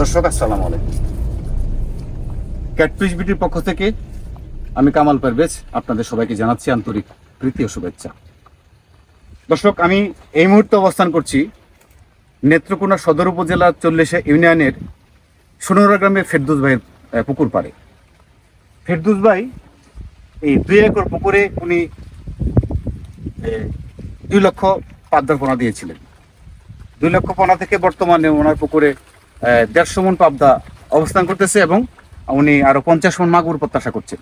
দর্শক আসসালামু আলাইকুম। ক্যাটফিশ বিটির পক্ষ থেকে আমি কামাল পারভেজ আপনাদের সবাইকে জানাচ্ছি আন্তরিক প্রীতি ও শুভেচ্ছা। দর্শক, আমি এই মুহূর্তে অবস্থান করছি নেত্রকোনা সদর উপজেলার 40 ইউনিয়নের সোনারা গ্রামে ফেরদৌস ভাইয়ের পুকুর পাড়ে। ফেরদৌস ভাই এই 2 একর পুকুরে উনি 2 লক্ষ পাবদার পোনা দিয়েছিলেন। 2 লক্ষ পোনা থেকে বর্তমানে ওনার পুকুরে 150 মণ পাবদা অবস্থান করতেছে এবং উনি আরো 50 মণ মাগুর প্রত্যাশা করছেন।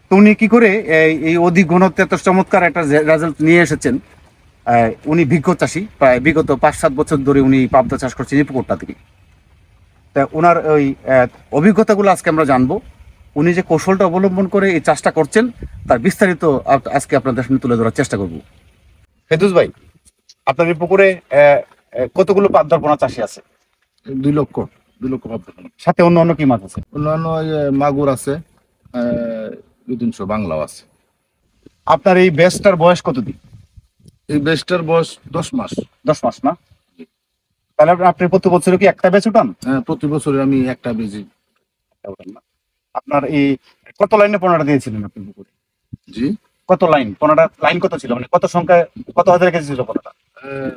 তো উনি কি করে এই অধিক ঘনত্বে এত চমৎকার একটা রেজাল্ট নিয়ে এসেছেন? উনি বিজ্ঞ চাষী, প্রায় বিগত 5-7 বছর ধরে উনি পাবদা চাষ করছেন এই পুকুরটা থেকে। তা ওনার ওই অভিজ্ঞতাগুলো আজকে আমরা জানবো। উনি যে কৌশলটা অবলম্বন করে এই চাষটা করছেন তার বিস্তারিত আজকে আপনাদের সামনে তুলে ধরার চেষ্টা করব। ফেরদৌস ভাই, আপনার এই পুকুরে কতগুলো পাবদার পোনা চাষী আছে? 2 লক্ষ পাবদা। সাথে অন্য অন্য কি মাছ আছে? অন্যান্য মাগুর আছে, 2-300 বাংলাও আছে। আপনার এই বেস্টটার বয়স কতদিন? এই বেস্টার বয়স 10 মাস। 10 মাস না? তাহলে আপনি প্রতি বছরে কি একটা ব্যাচ উঠান? প্রতি বছরে আমি একটা বেজি। আপনার এই কত লাইনে পোনাটা দিয়েছিলেন আপনি পুকুরে? জি, কত লাইন? পোনাটা লাইন কত ছিল, মানে কত সংখ্যায়, কত হাজার কেজি ছিল পোনাটা?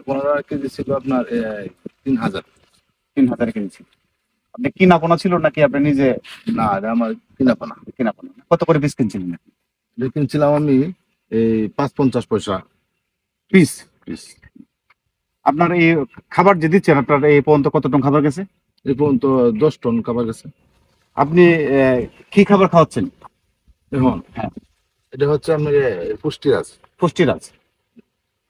15 কেজি ছিল আপনার 3000। 3000 কেজি ছিল। আপনি কিনা পোনা ছিল নাকি আপনি নিজে? না, এটা আমার কিনা পানা। কিনা পোনা। কত করে পিস কিনছিলেন? কিনছিলাম আমি এই 5-50 পয়সা পিস। পিস। আপনার এই খাবার যে দিচ্ছেন, আপনার এই পর্যন্ত কত টন খাবার গেছে? এই পর্যন্ত 10 টন খাবার গেছে। আপনি কি খাবার খাওয়াচ্ছেন এখন? হ্যাঁ, এটা হচ্ছে আপনার পুষ্টি আছে। পুষ্টিরাজ।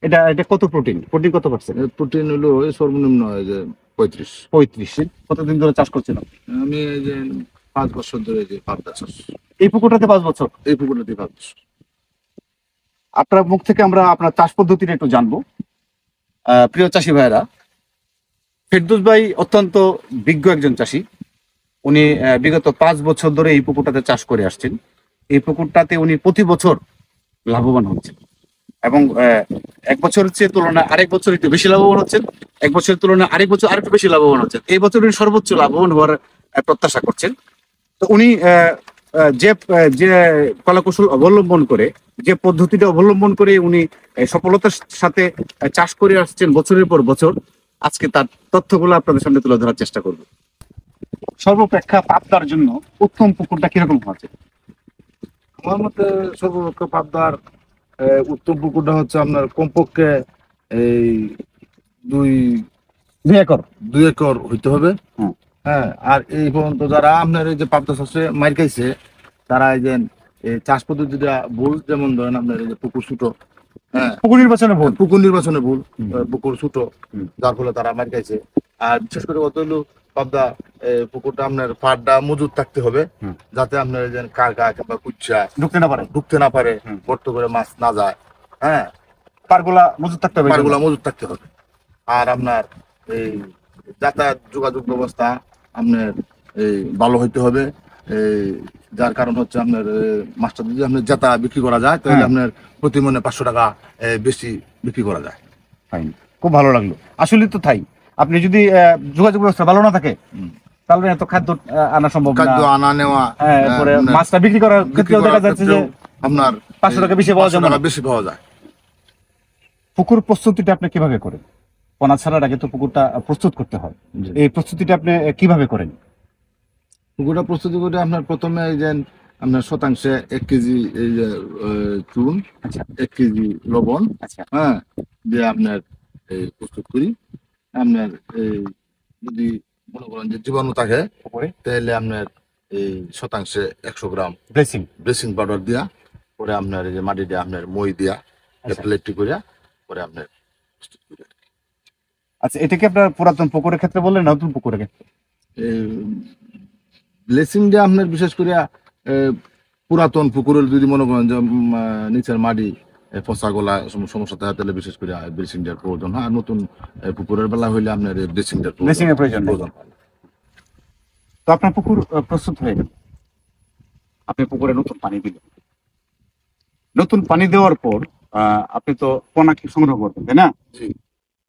এটা এটা কত প্রোটিন কত পার্সেন্ট? প্রোটিন হলো সর্বনিম্ন 35। 35। কতদিন ধরে চাষ করছেন আপনি? আমি এই যে 5 বছর ধরে যে পাবদা চাষ। এই পুকুরটাতে 5 বছর? এই পুকুরটাতে 5 বছর। আপনার মুখ থেকে আমরা আপনার চাষ পদ্ধতিটা একটু জানবো। প্রিয় চাষি ভাইরা, ফেরদৌস ভাই অত্যন্ত বিজ্ঞ একজন চাষি। উনি বিগত 5 বছর ধরে এই পুকুরটাতে চাষ করে আসছেন। এই পুকুরটাতে উনি প্রতি বছর লাভবান হচ্ছেন এবং এক বছরের চেয়ে তুলনায় আরেক বছর একটু বেশি লাভবান হচ্ছেন, এক বছরের তুলনায় আরেক বছর আরেকটু বেশি লাভবান হচ্ছেন। এই বছর উনি সর্বোচ্চ লাভবান হওয়ার প্রত্যাশা করছেন। তো উনি যে যে কলাকৌশল অবলম্বন করে, যে পদ্ধতিটা অবলম্বন করে উনি সফলতার সাথে চাষ করে আসছেন বছরের পর বছর, আজকে তার তথ্যগুলো আপনাদের সামনে তুলে ধরার চেষ্টা করব। সর্বপ্রেক্ষা পাবদার জন্য উত্তম পুকুরটা কিরকম হচ্ছে? আমার মতে সর্বপক্ষ পাবদার উত্তম পুকুরটা হচ্ছে আপনার কমপক্ষে এই 2 একর। 2 একর হইতে হবে। হুম। হ্যাঁ, আর এই পর্যন্ত যারা আপনার এই যে পাবদা চাষে মার খাইছে, তারা এই যে এই চাষ পদ্ধতিটা ভুল, যেমন ধরেন আপনার এই যে পুকুর ছোট। হ্যাঁ, পুকুর নির্বাচনে ভুল। পুকুর নির্বাচনে ভুল। হুম। পুকুর ছোট, হুম। যার ফলে তারা মার খাইছে। আর বিশেষ করে কত হলো পাবদা পুকুরটা আপনার পাড়টা মজুদ থাকতে হবে, হুম। যাতে আপনার এই যে কারগা কিংবা কুচ্চা ঢুকতে না পারে, ঢুকতে না পারে, হুম। গর্ত করে মাছ না যায়। হ্যাঁ, পারগুলা মজুদ থাকতে হবে। পাড়গুলা মজুদ থাকতে হবে। আর আপনার এই যাতায়াত যোগাযোগ ব্যবস্থা আপনার এই ভালো হইতে হবে। এই যার কারণ হচ্ছে আপনার মাছটা যদি আপনার যাতা বিক্রি করা যায়, তাহলে হ্যাঁ। আপনার প্রতি মনে 500 টাকা বেশি বিক্রি করা যায়। ফাইন, খুব ভালো লাগলো। আসলে তো তাই, আপনি যদি যোগাযোগ ব্যবস্থা ভালো না থাকে তাহলে এত খাদ্য আনা সম্ভব না। খাদ্য আনা নেওয়া, এরপরে মাছটা বিক্রি করার ক্ষেত্রেও দেখা যাচ্ছে যে আপনার 500 টাকা বেশি পাওয়া যাবে না। বেশি পাওয়া যায়। পুকুর প্রস্তুতিটা আপনি কিভাবে করেন? পোনা ছাড়ার আগে তো পুকুরটা প্রস্তুত করতে হয়। এই প্রস্তুতিটা আপনি কিভাবে করেন? পুকুরটা প্রস্তুতি করে আপনার প্রথমে এই যে আপনার শতাংশে 1 কেজি এই যে চুন, আচ্ছা 1 কেজি লবণ, আচ্ছা হ্যাঁ, দিয়ে আপনার এই প্রস্তুত করি। আপনার এই যদি মনে করেন যে জীবাণু থাকে পুকুরে তাহলে আপনার এই শতাংশে 100 গ্রাম ব্লেসিং পাউডার দিয়া, পরে আপনার এই যে মাটি দিয়ে আপনার মই দিয়া প্লেটটি করে পরে আপনার প্রস্তুত করি। আচ্ছা, এটা কি আপনার পুরাতন পুকুরের ক্ষেত্রে বললেন, নতুন পুকুরের ক্ষেত্রে? ব্লেসিং দিয়ে আপনার বিশেষ করে পুরাতন পুকুরের যদি মনে করেন যে নিচের মাটি পচা গলা সমস্যা থাকে, তাহলে বিশেষ করে ব্লেসিং দেওয়ার প্রয়োজন হয়। আর নতুন পুকুরের বেলা হইলে আপনার ব্লেসিং ব্লেসিং এর প্রয়োজন নেই। তো আপনার পুকুর প্রস্তুত হয়ে গেল, আপনি পুকুরে নতুন পানি দিলেন। নতুন পানি দেওয়ার পর আপনি তো পোনা কি সংগ্রহ করবেন, তাই না? জি।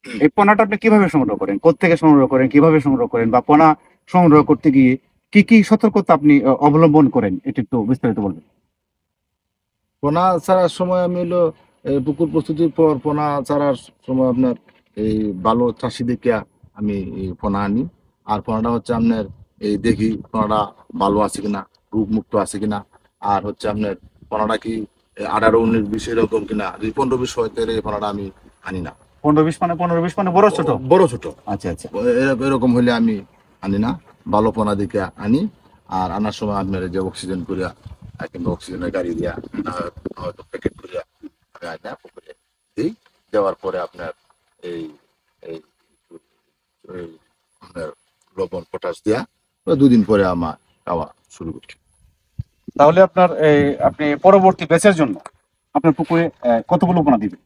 এই পোনাটা আপনি কিভাবে সংগ্রহ করেন, কোত্থেকে সংগ্রহ করেন, কিভাবে সংগ্রহ করেন, বা পোনা সংগ্রহ করতে গিয়ে কি কি সতর্কতা আপনি অবলম্বন করেন, এটা একটু বিস্তারিত বলবেন। পোনা ছাড়ার সময় আমি হলো পুকুর প্রস্তুতির পর পোনা ছাড়ার সময় আপনার এই ভালো চাষি দেখে আমি এই পোনা আনি। আর পোনাটা হচ্ছে আপনার এই দেখি পোনাটা ভালো আছে কিনা, রোগ মুক্ত আছে কিনা, আর হচ্ছে আপনার পোনাটা কি 18-19-20 এরকম কিনা। যদি 15-20 হয় তাহলে এই পোনাটা আমি আনি না। 15-20 মানে বড় ছোট? বড় ছোট আচ্ছা আচ্ছা। এরকম হলে আমি আনি না, ভালো পোনা দেখে আনি। আর আনার সময় আপনার এই যে অক্সিজেন করিয়া কিংবা অক্সিজেনের গাড়ি দিয়া হয়তো প্যাকেট করিয়া আমি আনি না, পুকুরে দিই। দেওয়ার পরে আপনার এই এই এই আপনার লবণ পটাশ দিয়া 2 দিন পরে আমার খাওয়া শুরু করি। তাহলে আপনার আপনি পরবর্তী ব্যাচের জন্য আপনার পুকুরে কতগুলো পোনা দিবেন?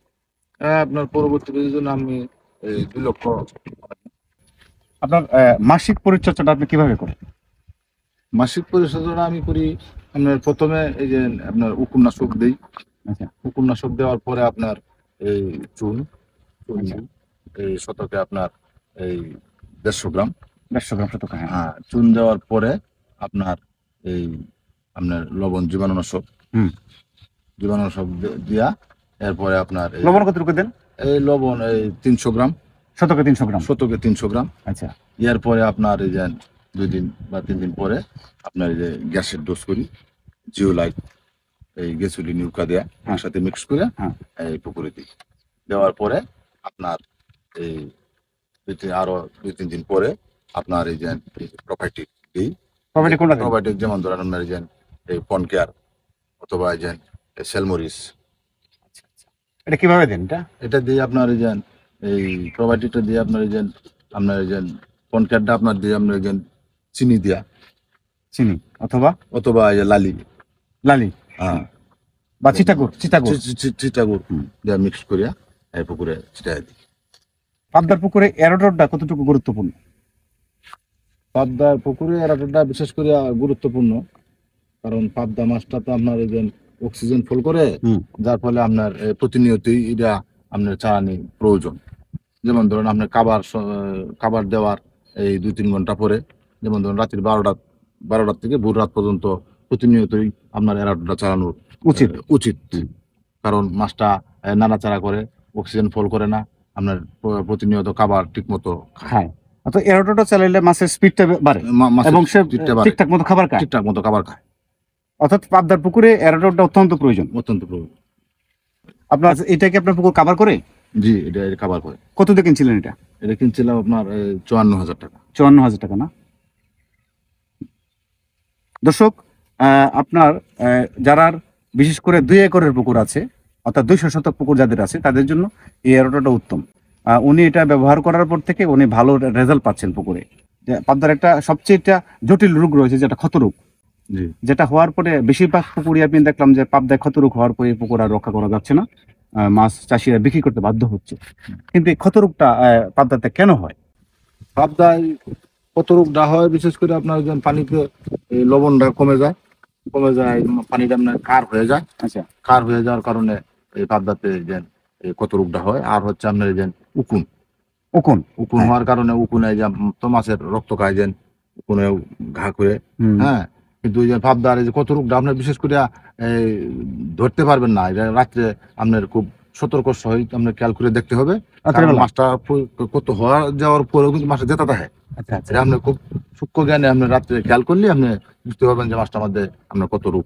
আপনার পরবর্তী বেজের জন্য আমি এই 2 লক্ষ। আপনার মাসিক পরিচর্যাটা আপনি কিভাবে করেন? মাসিক পরিচর্যা আমি করি আপনার প্রথমে এই যে আপনার উপন্যাসক দিই। আচ্ছা উপন্যাসক দেওয়ার পরে আপনার এই চুন চুন আচ্ছা। দিই। এই শতকে আপনার এই 150 গ্রাম। 150 গ্রাম শতক, হ্যাঁ। হ্যাঁ, চুন দেওয়ার পরে আপনার এই আপনার লবণ জীবাণুনাশক হুম। জীবাণুনাশক দিয়া এরপরে আপনার লবণ কতটুকু দেন? এই লবণ এই 300 গ্রাম। শতকে 300 গ্রাম? শতকে 300 গ্রাম। আচ্ছা এরপরে আপনার এই যে 2 দিন বা 3 দিন পরে আপনার এই যে গ্যাসের ডোজ করি, জিওলাইট এই গ্যাসোলিন ইউকা দেয়া একসাথে মিক্স করে হ্যাঁ। এই পুকুরে দিই। দেওয়ার পরে আপনার এই আরো 2-3 দিন পরে আপনার এই যে প্রোবায়োটিক দিই। প্রবাইটি কোনটা দেন? প্রোবায়োটিক যেমন ধরেন আপনার এই যে এই পনকেয়ার অথবা এই যে সেলমরিস, এটা কিভাবে দেন এটা? এটা দিয়ে আপনার এই যে এই প্রোবায়োটিকটা দিয়ে আপনার এই যে পনকেয়ারটা আপনার দিয়ে আপনার এই যে চিনি দিয়া চিনি অথবা অথবা এই যে লালি লালি হ্যাঁ বা চিটাগুড়? চিটাগুড় চিটাগুড় দিয়ে মিক্স করিয়া এই পুকুরে ছিটাই দিই। পাবদার পুকুরে এরোডরটা কতটুকু গুরুত্বপূর্ণ? পাবদা পুকুরে এরাটা বিশেষ করে গুরুত্বপূর্ণ, কারণ পাবদা মাছটা তো আপনার এই যে অক্সিজেন ফুল করে, যার ফলে আপনার প্রতিনিয়তই এটা আপনার চালানি প্রয়োজন। যেমন ধরুন আপনার খাবার দেওয়ার এই 2-3 ঘন্টা পরে, যেমন ধরুন রাত্রি 12টার থেকে ভোর রাত পর্যন্ত প্রতিনিয়তই আপনার এরাটা চালানো উচিত। উচিত। কারণ মাছটা নাড়াচাড়া করে, অক্সিজেন ফল করে না, আপনার প্রতিনিয়ত খাবার ঠিক মতো খায়। অর্থাৎ এরোডরটা চালাইলে মাছের স্পিডটা বাড়ে মাছের এবং সে speedটা বাড়ে, ঠিকঠাক মতো খাবার খায়। ঠিকঠাক মতো খাবার খায়। অর্থাৎ পাবদার পুকুরে এরোডরটা অত্যন্ত প্রয়োজন। অত্যন্ত প্রয়োজন। আপনার এটা কি আপনার পুকুর কভার করে? জি, এটা এর খাবার করে। কত দিয়ে কিনছিলেন এটা? এটা কিনছিলাম আপনার 54,000 টাকা। 54,000 টাকা না? দর্শক, আপনার যারা বিশেষ করে 2 একরের পুকুর আছে, অর্থাৎ 200 শতক পুকুর যাদের আছে, তাদের জন্য এই এরোটাটা উত্তম। উনি এটা ব্যবহার করার পর থেকে উনি ভালো রেজাল্ট পাচ্ছেন পুকুরে। পাবদার একটা সবচেয়ে একটা জটিল রোগ রয়েছে, যেটা ক্ষত রোগ, জি, যেটা হওয়ার পরে বেশিরভাগ পুকুরে আমি দেখলাম যে পাবদায় ক্ষত রোগ হওয়ার পরে পুকুর আর রক্ষা করা যাচ্ছে না, মাছ চাষিরা বিক্রি করতে বাধ্য হচ্ছে। কিন্তু এই ক্ষত রোগটা পাবদাতে কেন হয়? পাবদায় কত রোগটা হয় বিশেষ করে আপনার যখন পানিতে এই লবণটা কমে যায়, পানিটা আপনার কার হয়ে যায়। আচ্ছা, কার হয়ে যাওয়ার কারণে এই পাবদাতে যে এই কত রোগটা হয়। আর হচ্ছে আপনার এই যে উকুন উকুন উকুন হওয়ার কারণে, উকুনে যে তো মাছের রক্ত খায়, যে উকুনে ঘা করে। হ্যাঁ, কিন্তু ওই যে পাবদার এই যে কত রোগটা আপনার বিশেষ করে এই ধরতে পারবেন না, এটা রাত্রে আপনার খুব সতর্ক সহিত আপনার খেয়াল করে দেখতে হবে। কারণ মাছটা কত হওয়া যাওয়ার পরেও কিন্তু মাছটা জেতা থাকে। আচ্ছা আচ্ছা। এটা আপনি খুব সূক্ষ্ম জ্ঞানে আপনি রাত্রে খেয়াল করলে আপনি বুঝতে পারবেন যে মাছটার মধ্যে আপনার কত রোগ।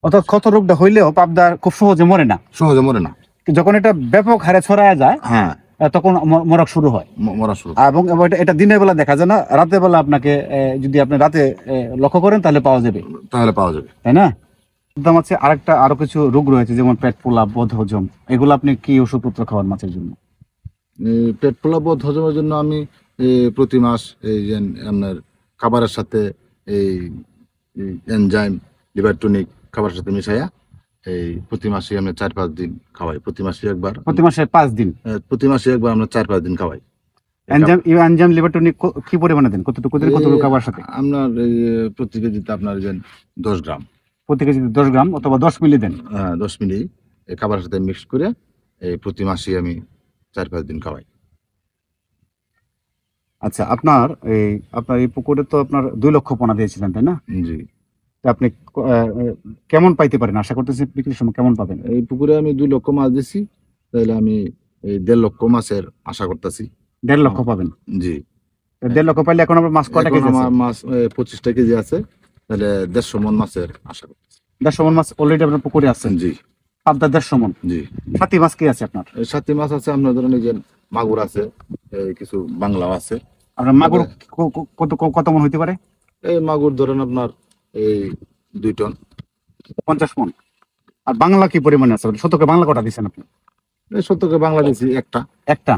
অর্থাৎ ক্ষত রোগটা হইলেও পাবদা খুব সহজে মরে না, সহজে মরে না। যখন এটা ব্যাপক হারে ছড়ায় যায়, হ্যাঁ, তখন মরক শুরু হয়। মরা শুরু। এবং এটা দিনের বেলা দেখা যায় না, রাতের বেলা আপনাকে যদি আপনি রাতে লক্ষ্য করেন তাহলে পাওয়া যাবে, তাই না? দাম আছে আরো কিছু রোগ রয়েছে, যেমন পেট ফোলা, বদহজম, এগুলো আপনি কি ওষুধপত্র খাওয়ান মাছের জন্য? পেট ফোলা বদ হজমের জন্য আমি প্রতি মাস এই যে আপনার খাবারের সাথে এই এনজাইম লিভার টনিক খাবারের সাথে মিশাইয়া এই প্রতি মাসে আমরা 4-5 দিন খাওয়াই। প্রতি মাসে একবার, প্রতি মাসে 5 দিন প্রতি মাসে একবার আমরা 4-5 দিন খাওয়াই। এনজাইম লিভার টনিক কি পরিমাণে দেন? কতটুকু দেন? কতটুকু খাবার সাথে? আপনার এই প্রতি কেজিতে আপনার যে 10 গ্রাম, প্রতি কেজিতে 10 গ্রাম অথবা 10 মিলি দেন? 10 মিলি এই খাবারের সাথে মিক্স করে এই প্রতি মাসে আমি 4-5 দিন খাওয়াই। আচ্ছা, আপনার এই পুকুরে তো আপনার 2 লক্ষ পোনা দিয়েছিলেন, তাই না? জি। তো আপনি কেমন পাইতে পারেন? আশা করতেছি বিক্রির সময় কেমন পাবেন? এই পুকুরে আমি 2 লক্ষ মাছ দিছি, তাহলে আমি এই 1.5 লক্ষ মাছের আশা করতেছি। 1.5 লক্ষ পাবেন। জি। 1.5 লক্ষ পাইলে এখন আপনার মাছ কয়টা এখন কেজি আছে? আমার মাছ 25টা কেজি আছে, তাহলে 150 মন মাছের আশা করতেছি। 150 মন মাছ অলরেডি আপনার পুকুরে আছে। জি। পাবদা 150 মন। জি। সাথী মাছ কি আছে আপনার? এই সাথে মাছ আছে, আপনার ধরেন এই যে মাগুর আছে, এই কিছু বাংলাও আছে। আপনার মাগুর কত কত মন হইতে পারে? এই মাগুর ধরেন আপনার এই 2 টন। 50 মন। আর বাংলা কি পরিমাণে আছে? শতকে বাংলা কটা দিচ্ছেন আপনি? এই শতকে বাংলা দিছি একটা। একটা।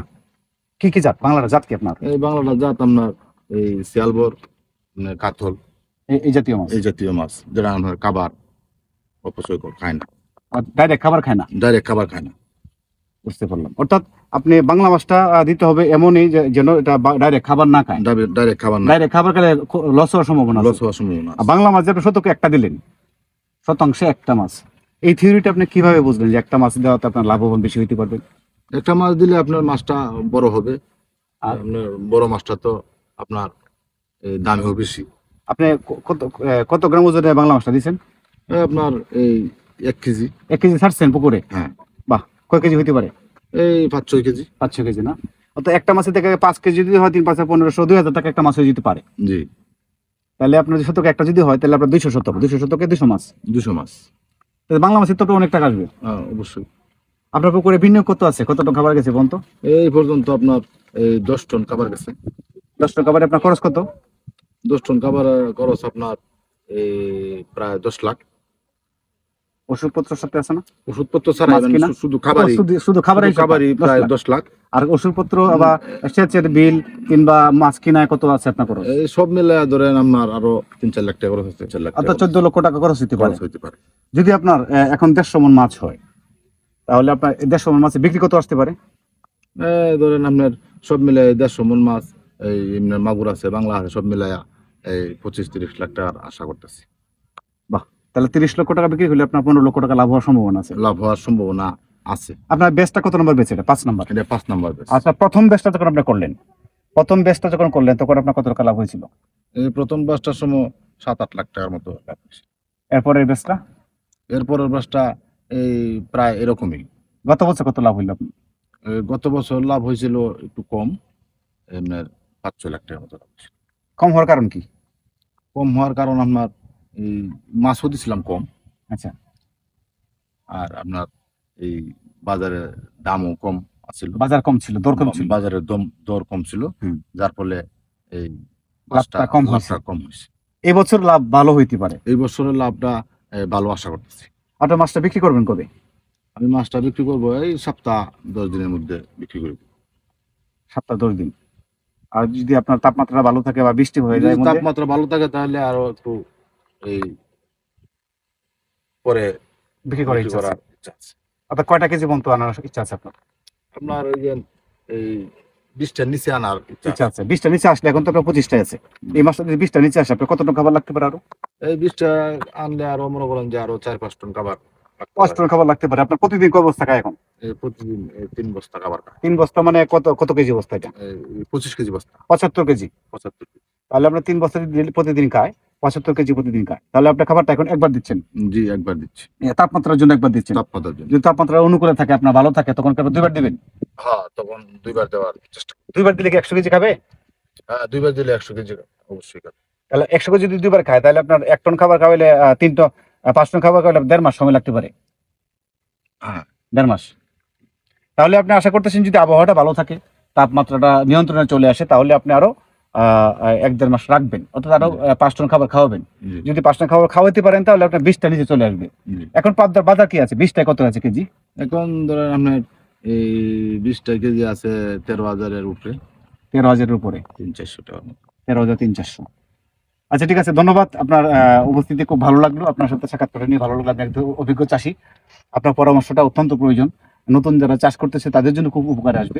কি কি জাত? বাংলার জাত কি আপনার? এই বাংলাটা জাত আপনার এই শিয়ালবর, কাতল, এই জাতীয় মাছ? এই জাতীয় মাছ, যেটা আপনার খাবার অপচয় খায় না, ডাইরেক্ট খাবার খায় না? ডাইরেক্ট খাবার খায় না। বুঝতে পারলাম। অর্থাৎ আপনি বাংলা মাছটা দিতে হবে এমনই যেন এটা ডাইরেক্ট খাবার না খায়। ডাইরেক্ট খাবার না, ডাইরেক্ট খাবার খেলে লস হওয়ার সম্ভাবনা আছে। লস হওয়ার সম্ভাবনা আর আছে। বাংলা মাছ যে আপনি শতকে একটা দিলেন, শতাংশে একটা মাছ, এই থিওরিটা আপনি কিভাবে বুঝলেন যে একটা মাছ দেওয়াতে আপনার লাভবান বেশি হইতে পারবে? একটা মাছ দিলে আপনার মাছটা বড় হবে, আর আপনার বড় মাছটা তো আপনার দামেও বেশি। আপনি কত গ্রাম ওজনে বাংলা মাছটা দিচ্ছেন? এই আপনার এই 1 কেজি। 1 কেজি ছাড়ছেন পুকুরে? হ্যাঁ। বাহ, কয় কেজি হইতে পারে? এই 5-6 কেজি। 5-6 কেজি না? অত একটা মাছের থেকে 5 কেজি যদি হয় 3 5 1500 2000 টাকা একটা মাছ হয়ে যেতে পারে। জি। তাহলে আপনার যদি শতকে একটা যদি হয় তাহলে আপনার 200 শতকে 200 মাছ। 200 মাছ। তাহলে বাংলা মাছের তো অনেক টাকা আসবে। অবশ্যই। আপনার পুকুরে বিনিয়োগ কত আছে? কত টাকা খাবার গেছে বলতো? এই পর্যন্ত আপনার এই 10 টন খাবার গেছে। 10 টাকা খাবারে আপনার খরচ কত? 10 টন খাবার খরচ আপনার এই প্রায় 10 লাখ। ওষুধপত্রের সাথে আছে না? ওষুধপত্র ছাড়া মাছ কিনা? শুধু খাবারই, শুধু খাবারই প্রায় 10 লাখ। আর ওষুধপত্র আবার সেচের বিল কিংবা মাছ কিনায় কত আছে আপনার খরচ? এই সব মিলে ধরেন আপনার আরো 3-4 লাখ টাকা খরচ হচ্ছে। 4 লাখ অর্থাৎ টাকা 14 লক্ষ টাকা খরচ হতে পারে। খরচ হইতে পারে। যদি আপনার এখন 150 মন মাছ হয় তাহলে আপনার 150 মন মাছে বিক্রি কত আসতে পারে? ধরেন আপনার সব মিলে 150 মন মাছ, এই এমনি মাগুর আছে, বাংলা আছে, সব মিলাইয়া এই 25-30 লাখ টাকার আশা করতেছি। বাহ, তাহলে 30 লক্ষ টাকা বিক্রি হলে আপনার 15 লক্ষ টাকা লাভ হওয়ার সম্ভাবনা আছে। লাভ হওয়ার সম্ভাবনা আছে। আপনার বেচটা কত নম্বর বেচে? এটা 5 নম্বর। এটা 5 নাম্বার বেশ। আচ্ছা, প্রথম বেচটা যখন আপনি করলেন, তখন আপনার কত টাকা লাভ হয়েছিল? এই প্রথম বাসটার সময় 7-8 লাখ টাকার মতো লাভ হয়েছে। এরপরের বেচটা? এরপরের বাসটা এই প্রায় এরকমই। গত বছর কত লাভ হইল আপনার? গত বছর লাভ হয়েছিল একটু কম, আপনার 5-6 লাখ টাকার মতো লাভ হয়েছিল। কম হওয়ার কারণ কি? কম হওয়ার কারণ আপনার এই মাছও দিছিলাম কম, আচ্ছা, আর আপনার এই বাজারে দামও কম আছিল। বাজার কম ছিল, দর কম ছিল। বাজারের দর কম ছিল, হুম। যার ফলে এই লাভটা কম হয়েছে। লাভটা কম হয়েছে। এই বছর লাভ ভালো হইতে পারে। এই বছরের লাভটা ভালো আশা করতেছি। আপনার মাছটা বিক্রি করবেন কবে? আমি মাছটা বিক্রি করবো এই সপ্তাহ 10 দিনের মধ্যে বিক্রি করব। সপ্তাহ 10 দিন। আর যদি আপনার তাপমাত্রা ভালো থাকে বা বৃষ্টি হয়ে যায় যদি তাপমাত্রা ভালো থাকে তাহলে আরো একটু এই পরে বিক্রি করার ইচ্ছা আছে। ইচ্ছা আছে। আপনার কয়টা কেজি পর্যন্ত আনার ইচ্ছা আছে আপনার? আপনার ওই যে এই 20টার নিচে আনার ইচ্ছা আছে। 20টা নিচে আসলে এখন তো আপনার 25টাই আছে। এই মাসটা যদি 20টা নিচে আসে আপনার কত টাকা খাবার লাগতে পারে? আরো এই 20টা আনলে আরো মনে করেন যে আরো 4-5 টন খাবার 5 টন খাবার লাগতে পারে। আপনার প্রতিদিন কয় বস্তা খায় এখন? প্রতিদিন 3 বস্তা খাবার খায়। 3 বস্তা মানে কত কত কেজি বস্তা এটা? 25 কেজি বস্তা। 75 কেজি। 75 কেজি। তাহলে আপনার 3 বস্তা যদি প্রতিদিন খায়, 75 কেজি প্রতিদিন খায়, তাহলে আপনার খাবারটা এখন একবার দিচ্ছেন। জি, একবার দিচ্ছি। তাপমাত্রার জন্য একবার দিচ্ছেন। তাপমাত্রার জন্য। যদি তাপমাত্রা অনুকূলে থাকে, আপনার ভালো থাকে, তখন আপনি 2বার দিবেন। হ্যাঁ, তখন 2বার দেওয়ার চেষ্টা। 2বার দিলে কি 100 কেজি খাবে? হ্যাঁ, 2বার দিলে 100 কেজি অবশ্যই খাবে। তাহলে 100 কেজি যদি 2বার খায় তাহলে আপনার 1 টন খাবার খাওয়াইলে 3 টন 5 টন খাবার খাওয়াইলে 1.5 মাস সময় লাগতে পারে। হ্যাঁ, 1.5 মাস। তাহলে আপনি আশা করতেছেন যদি আবহাওয়াটা ভালো থাকে, তাপমাত্রাটা নিয়ন্ত্রণে চলে আসে, তাহলে আপনি আরো 1-1.5 মাস রাখবেন, অর্থাৎ আরো 5 টন খাবার খাওয়াবেন। জি, যদি 5 টন খাবার খাওয়াইতে পারেন তাহলে আপনার 20টা নিচে চলে আসবে। জি। এখন পাবদার বাজার কি আছে? 20টায় কত আছে কেজি? এখন ধরেন আপনার এই 20টা কেজি আছে 13,000-এর উপরে। 13,000-এর উপরে। 300-400 টাকার মতো। 13,300। আচ্ছা, ঠিক আছে, ধন্যবাদ। আপনার উপস্থিতি খুব ভালো লাগলো। আপনার সাথে সাক্ষাৎ করে নিয়ে ভালো লাগলো। আপনি একজন অভিজ্ঞ চাষী, আপনার পরামর্শটা অত্যন্ত প্রয়োজন। নতুন যারা চাষ করতেছে তাদের জন্য খুব উপকারে আসবে।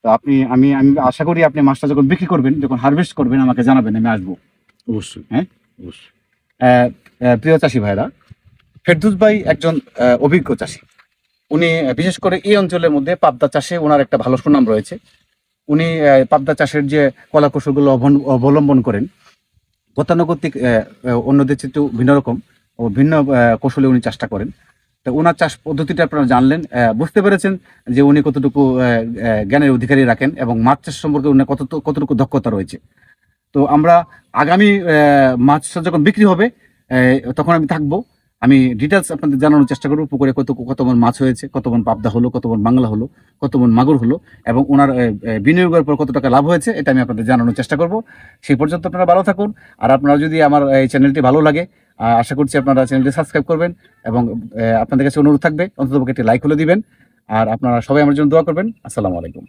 তো আমি আশা করি আপনি মাছটা যখন বিক্রি করবেন, যখন হারভেস্ট করবেন, আমাকে জানাবেন, আমি আসবো। অবশ্যই। হ্যাঁ, অবশ্যই। প্রিয় চাষী ভাইরা, ফেরদৌস ভাই একজন অভিজ্ঞ চাষী। উনি বিশেষ করে এই অঞ্চলের মধ্যে পাবদা চাষে ওনার একটা ভালো সুনাম রয়েছে। উনি পাবদা চাষের যে কলা কৌশলগুলো অবলম্বন করেন, গতানুগতিক অন্যদের চেয়ে একটু ভিন্ন রকম ও ভিন্ন কৌশলে উনি চাষটা করেন। তো ওনার চাষ পদ্ধতিটা আপনারা জানলেন, বুঝতে পেরেছেন যে উনি কতটুকু জ্ঞানের অধিকারী রাখেন এবং মাছ চাষ সম্পর্কে উনি কতটুকু দক্ষতা রয়েছে। তো আমরা আগামী মাছ যখন বিক্রি হবে তখন আমি থাকবো, আমি ডিটেলস আপনাদের জানানোর চেষ্টা করবো পুকুরে কত মন মাছ হয়েছে, কত মন পাবদা হলো, কত মন বাংলা হলো, কত মন মাগুর হলো, এবং ওনার বিনিয়োগের পর কত টাকা লাভ হয়েছে, এটা আমি আপনাদের জানানোর চেষ্টা করব। সেই পর্যন্ত আপনারা ভালো থাকুন। আর আপনারা যদি আমার এই চ্যানেলটি ভালো লাগে, আশা করছি আপনারা চ্যানেলটি সাবস্ক্রাইব করবেন এবং আপনাদের কাছে অনুরোধ থাকবে অন্ততপক্ষে একটি লাইক হলে দিবেন। আর আপনারা সবাই আমার জন্য দোয়া করবেন। আসসালামু আলাইকুম।